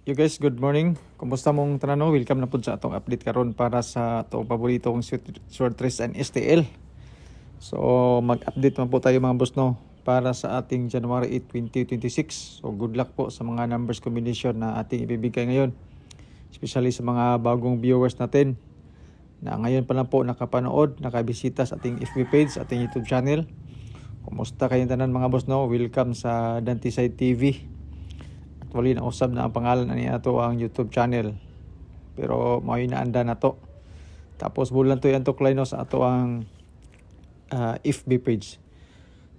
You guys, good morning. Kumusta mong tanano? Welcome na po sa atong update karon para sa atong paboritong short trace and STL. So, mag-update man po tayo mga boss no para sa ating January 8, 2026. So, good luck po sa mga numbers combination na ating ibibigay ngayon. Especially sa mga bagong viewers natin na ngayon pa lang po nakapanood, nakabisita sa ating FB page, ating YouTube channel. Kumusta kayong tanan mga boss no? Welcome sa Dantiside TV. Wali na usab na ang pangalan niya to ang YouTube channel. Pero may naanda na to. Tapos bulan to yan to klino sa ato ang FB page.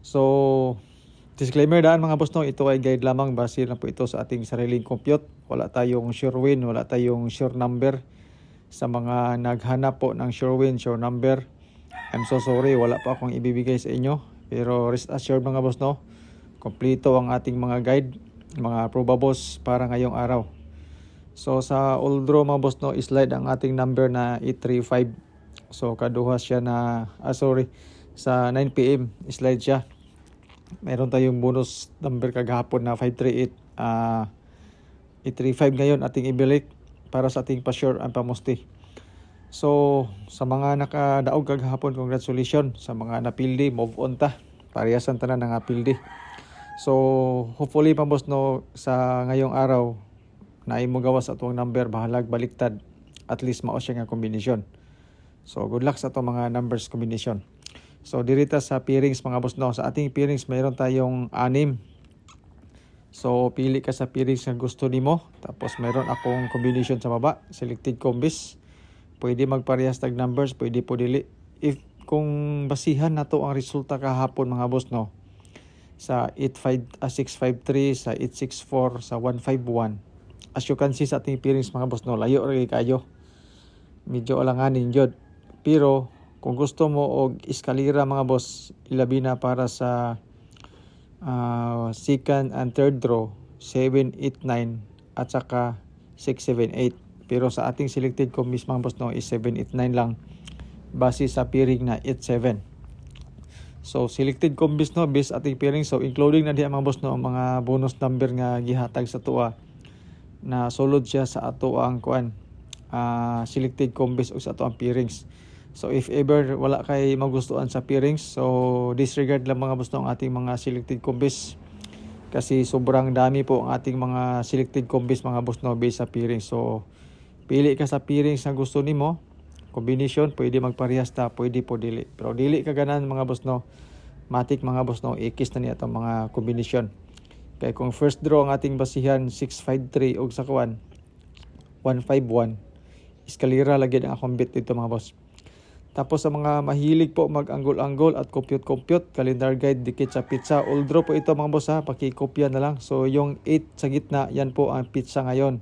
So, disclaimer daan mga boss no, ito ay guide lamang, base lang po ito sa ating sariling compute. Wala tayong sure win, wala tayong sure number. Sa mga naghanap po ng sure win, sure number, I'm so sorry, wala pa akong ibibigay sa inyo. Pero rest assured mga boss no, kompleto ang ating mga guide, mga probables para ngayong araw. So sa old draw mga boss no, slide ang ating number na 835. So kaduha siya na sa 9 PM slide siya. Meron tayong bonus number kagahapon na 538. 835 ngayon ating ibilik para sa ating pa-sure ang pamusti. So sa mga nakadaog kagahapon, congratulations. Sa mga napildi, move on ta. Pariyasan tanan nga pildi. So, hopefully pa boss no, sa ngayong araw na imo gawas sa atong number, bahalag baliktad, at least mao siya nga kombinasyon. So, good luck sa atong mga numbers combination. So, dirita sa pairings mga boss no, sa ating pairings mayroon tayong 6. So, pili ka sa pairings na gusto nimo. Tapos mayroon akong combination sa baba, selected combis. Pwede magparehas tag numbers, pwede po dili. If kung basihan na to ang resulta kahapon mga boss no, sa 653, sa 864, sa 151. As you can see sa ating pairings mga boss no, layo rin kayo. Medyo alanganin yun. Pero kung gusto mo og eskalera mga boss, ilabi na para sa second and third draw, 7, 8, 9 at saka 6, 7, 8. Pero sa ating selected combis mga boss no is 7, 8, 9 lang, base sa pairing na 8, 7. So selected combis no based ating pairing, so including na diha mga boss no mga bonus number nga gihatag sa tuwa na sulod siya sa ato ang selected combis o sa ato ang pairings. So if ever wala kay magustuhan sa pairings, so disregard lang mga boss no ang ating mga selected combis kasi sobrang dami po ang ating mga selected combis mga boss no based sa pairings. So pili ka sa pairings na gusto nimo. Combination, pwede magparehas ta, pwede po dili. Pero dili ka ganan mga boss no, matik mga boss no, ikis na niya itong mga combination. Kaya kung first draw ang ating basihan 653 og sa 151, eskalera lagi ang akong bit dito mga boss. Tapos sa mga mahilig po mag-anggol-anggol at compute, calendar guide, dikit sa pizza, all draw po ito mga boss ha, pakikopya na lang. So yung 8 sa gitna, yan po ang pizza ngayon,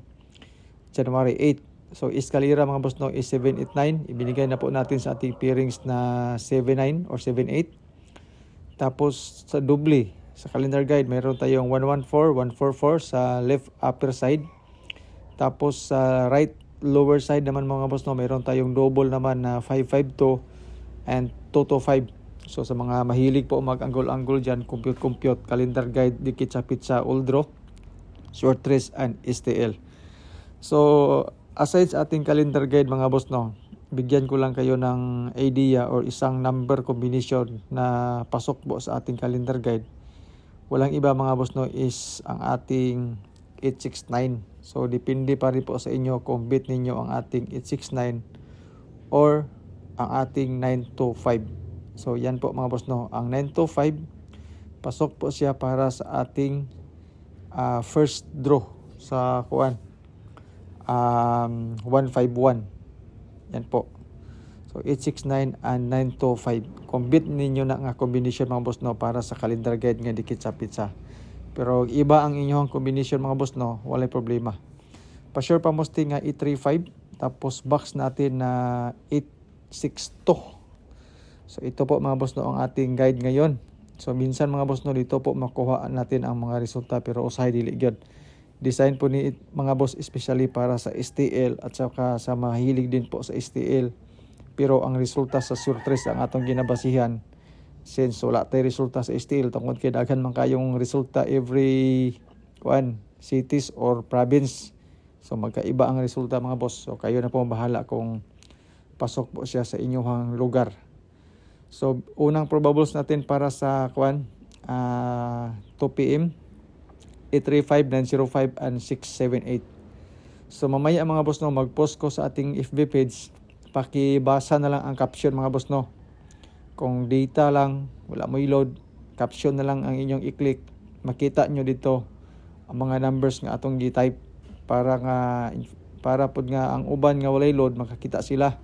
January 8. So, eskalera mga boss no is 789. Ibinigay na po natin sa ating pairings na 79 or 78. Tapos sa doble, sa calendar guide, mayroon tayong 114, 144 sa left upper side. Tapos sa right lower side naman mga boss no, mayroon tayong double naman na 552 and 225. So sa mga mahilig po mag-anggol-anggol dyan, compute, calendar guide, dikit sa pizza, all draw, short trace and STL. So, aside sa ating calendar guide mga boss no, bigyan ko lang kayo ng idea or isang number combination na pasok po sa ating calendar guide. Walang iba mga boss no is ang ating 869. So depende pa rin po sa inyo kung bit ninyo ang ating 869 or ang ating 925. So yan po mga boss no, ang 925 pasok po siya para sa ating first draw sa 151. Yan po. So 869 and 925. Combine ninyo na nga combination mga boss no para sa calendar guide nga dikit sa pizza. Pero iba ang inyong combination mga boss no, walay problema. Pa-sure pa musti nga 835, tapos box natin na 862. So ito po mga boss no ang ating guide ngayon. So minsan mga boss no dito po makuha natin ang mga resulta pero usahay dili gyud. Design po ni mga boss especially para sa STL at saka sa mahilig din po sa STL. Pero ang resulta sa short trace ang atong ginabasihan. Since wala tayo resulta sa STL, tungkol kay daghan man kayong resulta every cities or province. So magkaiba ang resulta mga boss. So kayo na po bahala kung pasok po siya sa inyong lugar. So unang probables natin para sa 2 PM, 835, 905 and 678. So mamaya mga boss no, mag-post ko sa ating FB page. Pakibasa na lang ang caption mga boss no. Kung data lang, wala mo i-load, caption na lang ang inyong i-click. Makita nyo dito ang mga numbers nga atong gi-type para pud nga ang uban nga walay load makakita sila.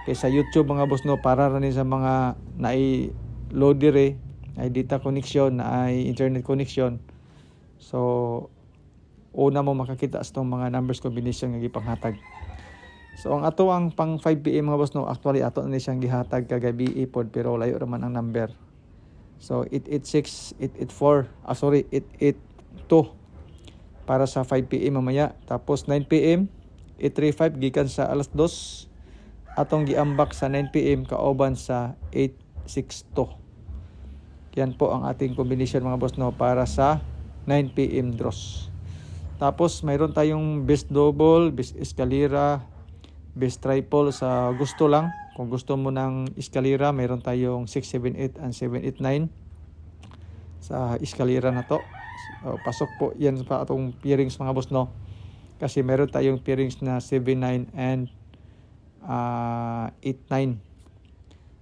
Kay sa YouTube mga boss no, para ra ni sa mga naay load dire, ay data connection, naay internet connection. So una mo makakita sa mga numbers combination nga gipanghatag. So ang ato ang pang 5 PM mga boss no, actually ato na siyang gihatag kagabi ipod pero layo raman ang number. So 886, 884, 882 para sa 5 PM mamaya. Tapos 9 PM, 835 gikan sa alas 2. Atong giambak sa 9 PM kauban sa 862. Yan po ang ating combination mga boss no para sa 9 PM draws. Tapos mayroon tayong best double, best escalera, best triple sa gusto lang. Kung gusto mo ng escalera, mayroon tayong 678 and 789 sa escalera na to. So, pasok po yan sa atong pairings mga boss no. Kasi meron tayong pairings na 79 and 89.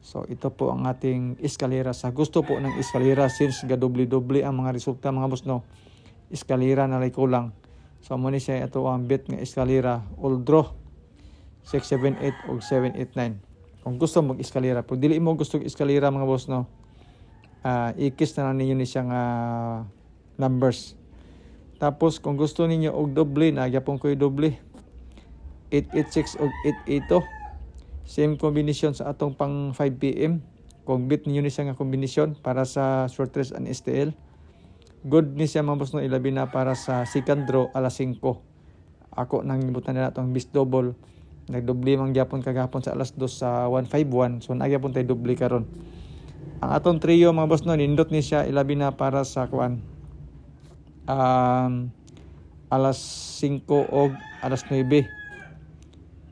So ito po ang ating escalera. Sa gusto po ng escalera, since gadoble-doble ang mga resulta mga boss no, escalera na lay kulang. So muna siya ito ang bet nga escalera, all draw 678 o 789. Kung gusto mo escalera, pag dili mo gusto escalera mga boss no, ikis na lang ninyo ni siyang numbers. Tapos kung gusto ninyo og doble, nagyapon ko yung doble, 886 o 882. Same combination sa atong pang 5 PM. Kung bit ninyo ni siya nga kombinasyon para sa short race and STL, good ni siya mga boss no, ilabi na para sa second draw alas 5. Ako nang gibutan na atong best double. Nagdoble mang gyapon kagahapon sa alas 2 sa 151. So nagyapon tay doble karon. Ang atong trio mga boss no, nindot ni siya ilabi na para sa alas 5 o alas 9.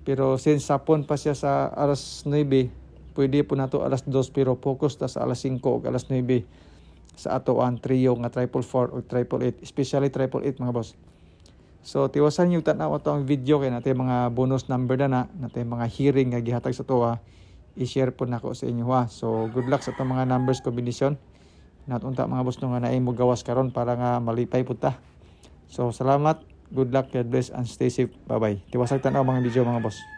Pero since sapon pa siya sa alas 9, pwede po nato alas 2 pero focus ta sa alas 5 o alas 9 sa ato ang trio nga 444 o 888, especially 888 mga boss. So tiwasan niyo tanaw ato ang video kay natay mga bonus number na natay mga hearing nga gihatag sa tuwa. I-share po nako sa inyo ha. So good luck sa atong mga numbers combination. Natunta mga boss no nga naay mo gawas karon para nga malipay pud ta. So salamat, good luck, God bless and stay safe. Bye bye. Tiwasag tanaw mga video mga boss.